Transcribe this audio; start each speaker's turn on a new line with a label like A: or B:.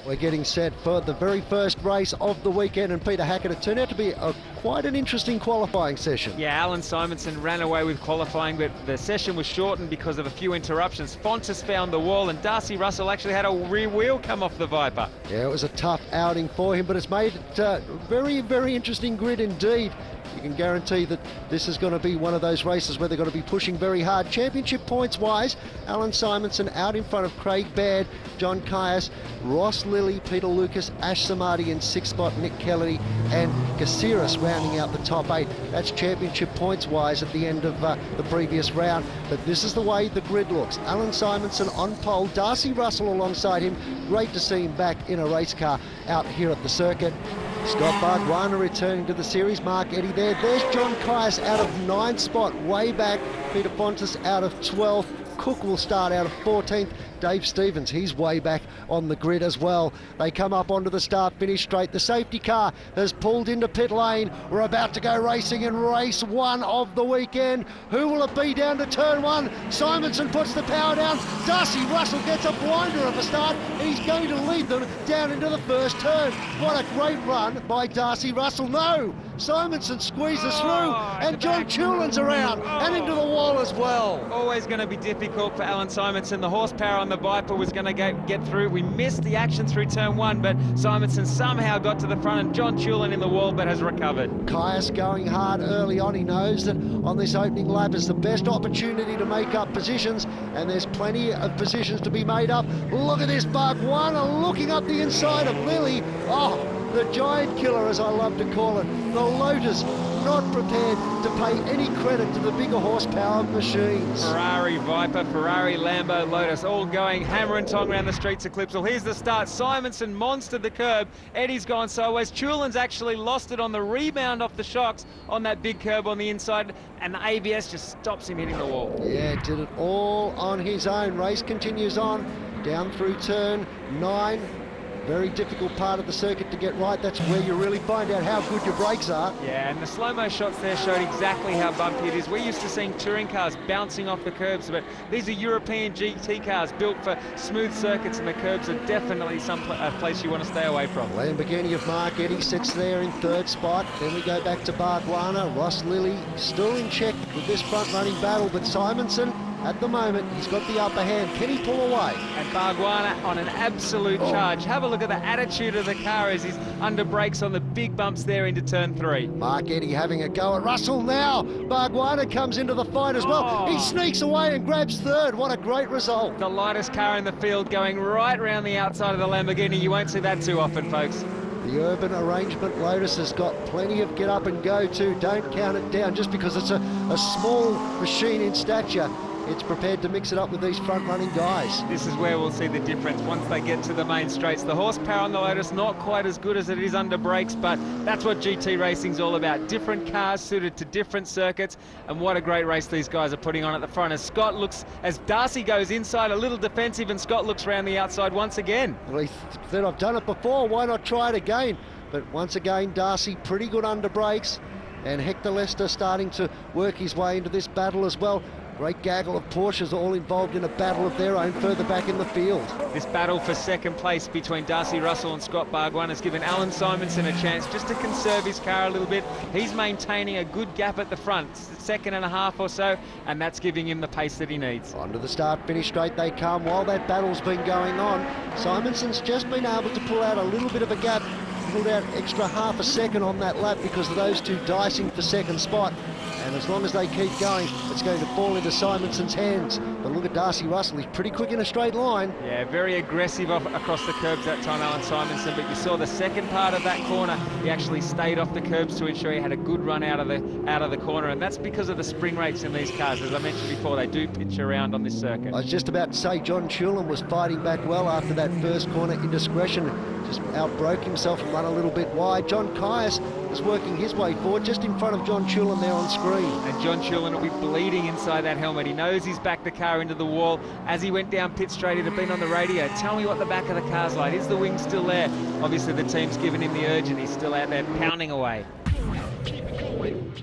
A: We're getting set for the very first race of the weekend, and Peter Hackett, it turned out to be quite an interesting qualifying session.
B: Yeah, Alan Simonson ran away with qualifying, but the session was shortened because of a few interruptions. Fontes found the wall, and Darcy Russell actually had a rear wheel come off the Viper.
A: Yeah, it was a tough outing for him, but it's made it a very, very interesting grid indeed. You can guarantee that this is going to be one of those races where they're going to be pushing very hard. Championship points-wise, Alan Simonson out in front of Craig Baird, John Caius, Ross Lilly, Peter Lucas, Ash Samadi in sixth spot, Nick Kennedy and Gasiris rounding out the top 8. That's championship points-wise at the end of the previous round. But this is the way the grid looks. Alan Simonson on pole, Darcy Russell alongside him. Great to see him back in a race car out here at the circuit. Scott Bargwanna returning to the series, Mark Eddy there. There's John Caius out of 9th spot, way back. Peter Fontes out of 12th. Cook will start out of 14th. Dave Stevens, he's way back on the grid as well. They come up onto the start-finish straight. The safety car has pulled into pit lane. We're about to go racing in race 1 of the weekend. Who will it be down to turn 1? Simonson puts the power down. Darcy Russell gets a blinder of a start. He's going to lead them down into the first turn. What a great run by Darcy Russell. No! Simonson squeezes through, and John Chulin's around and into the wall as well.
B: Always going to be difficult for Alan Simonson. The horsepower on the Viper was going to get through. We missed the action through turn 1, but Simonson somehow got to the front, and John Chulin in the wall, but has recovered.
A: Caius going hard early on. He knows that on this opening lap is the best opportunity to make up positions, and there's plenty of positions to be made up. Look at this Bargwanna looking up the inside of Lilly. Oh, the giant killer, as I love to call it. The Lotus, not prepared to pay any credit to the bigger horsepower machines.
B: Ferrari Viper, Ferrari Lambo, Lotus, all going hammer and tong around the streets of Clipsal. Here's the start. Simonson monstered the curb. Eddie's gone sideways. Chulin's actually lost it on the rebound off the shocks on that big curb on the inside, and the ABS just stops him hitting the wall.
A: Yeah, did it all on his own. Race continues on, down through turn 9. Very difficult part of the circuit to get right. That's where you really find out how good your brakes are.
B: Yeah, and the slow-mo shots there showed exactly how bumpy it is. We're used to seeing touring cars bouncing off the curbs, but these are European GT cars built for smooth circuits, and the curbs are definitely a place you want to stay away from.
A: Lamborghini of Mark Eddy sits there in 3rd spot. Then we go back to Bargwanna. Ross Lilly still in check with this front-running battle, but Simonson, at the moment, he's got the upper hand. Can he pull away?
B: And Bargwanna on an absolute charge. Have a look at the attitude of the car as he's under brakes on the big bumps there into turn 3.
A: Mark Eddy having a go at Russell now. Bargwanna comes into the fight as well. He sneaks away and grabs 3rd. What a great result.
B: The lightest car in the field going right round the outside of the Lamborghini. You won't see that too often, folks.
A: The urban arrangement Lotus has got plenty of get up and go to. Don't count it down just because it's a small machine in stature. It's prepared to mix it up with these front-running guys.
B: This is where we'll see the difference once they get to the main straights. The horsepower on the Lotus not quite as good as it is under brakes, but that's what GT racing's all about. Different cars suited to different circuits, and what a great race these guys are putting on at the front. As Darcy goes inside, a little defensive, and Scott looks around the outside once again.
A: Well, he said, I've done it before, why not try it again? But once again, Darcy pretty good under brakes, and Hector Lester starting to work his way into this battle as well. Great gaggle of Porsches all involved in a battle of their own further back in the field.
B: This battle for 2nd place between Darcy Russell and Scott Bargwanna has given Alan Simonson a chance just to conserve his car a little bit. He's maintaining a good gap at the front, 2.5 or so, and that's giving him the pace that he needs.
A: Onto the start-finish straight they come. While that battle's been going on, Simonson's just been able to pull out a little bit of a gap, pulled out extra half a second on that lap because of those two dicing for 2nd spot. And as long as they keep going, it's going to fall into Simonson's hands. But look at Darcy Russell, he's pretty quick in a straight line.
B: Yeah, very aggressive across the curbs that time, Alan Simonson, but you saw the second part of that corner, he actually stayed off the curbs to ensure he had a good run out of the corner, and that's because of the spring rates in these cars. As I mentioned before, they do pitch around on this circuit.
A: I was just about to say John Chulin was fighting back well after that first corner indiscretion. Just outbroke himself and run a little bit wide. John Caius is working his way forward just in front of John Chulin there on screen.
B: And John Chulin will be bleeding inside that helmet. He knows he's backed the car into the wall. As he went down pit straight, it had been on the radio. Tell me what the back of the car's like. Is the wing still there? Obviously the team's given him the urge and he's still out there pounding away.
C: Keep it going.